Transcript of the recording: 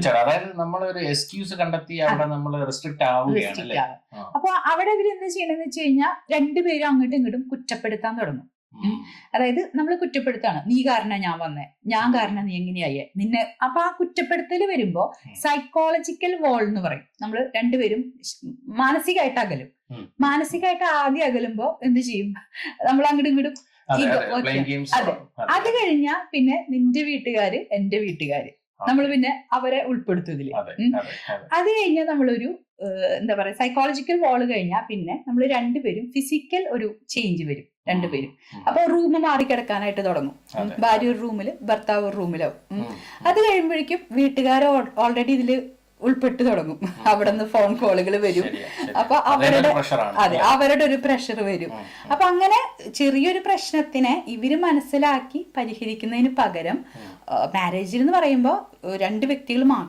തീർച്ചയായും. അതായത് നമ്മളൊരു എക്സ്ക്യൂസ് കണ്ടെത്തി അവിടെ നമ്മൾ റെസ്ട്രിക്റ്റ് ആവുകയാണ് അല്ലേ? അപ്പൊ അവിടെ ഇവര് എന്താ ചെയ്യണമെന്ന് വെച്ച് കഴിഞ്ഞാൽ രണ്ടുപേരും അങ്ങോട്ടും ഇങ്ങോട്ടും കുറ്റപ്പെടുത്താൻ തുടങ്ങും. അതായത് നമ്മൾ കുറ്റപ്പെടുത്താണ്, നീ കാരണം ഞാൻ വന്നേ, ഞാൻ കാരണം നീ എങ്ങനെയായേ നിന്നെ. അപ്പൊ ആ കുറ്റപ്പെടുത്തൽ വരുമ്പോ സൈക്കോളജിക്കൽ വോൾ എന്ന് പറയും. നമ്മൾ രണ്ടുപേരും മാനസികമായിട്ട് അകലും. മാനസികമായിട്ട് ആദ്യം അകലുമ്പോ എന്ത് ചെയ്യും, നമ്മൾ അങ്ങോട്ടും ഇങ്ങോട്ടും അതെ. അത് കഴിഞ്ഞാ പിന്നെ നിന്റെ വീട്ടുകാര് എന്റെ വീട്ടുകാര്, നമ്മൾ പിന്നെ അവരെ ഉൾപ്പെടുത്തും ഇതില്. അത് കഴിഞ്ഞാൽ നമ്മളൊരു എന്താ പറയാ സൈക്കോളജിക്കൽ വാള് കഴിഞ്ഞാൽ പിന്നെ നമ്മൾ രണ്ടുപേരും ഫിസിക്കൽ ഒരു ചേഞ്ച് വരും രണ്ടുപേരും. അപ്പൊ റൂം മാറിക്കിടക്കാനായിട്ട് തുടങ്ങും. ഭാര്യ ഒരു റൂമില് ഭർത്താവ് ഒരു റൂമിലോ. അത് കഴിയുമ്പോഴേക്കും വീട്ടുകാർ ഓൾറെഡി ഇതില് ഉൾപ്പെട്ട് തുടങ്ങും. അവിടെ നിന്ന് ഫോൺ കോളുകൾ വരും. അപ്പൊ അവരുടെ ഒരു പ്രഷർ വരും. അപ്പൊ അങ്ങനെ ചെറിയൊരു പ്രശ്നത്തിനെ ഇവര് മനസ്സിലാക്കി പരിഹരിക്കുന്നതിന് പകരം മാരേജിൽ എന്ന് പറയുമ്പോൾ രണ്ട് വ്യക്തികൾ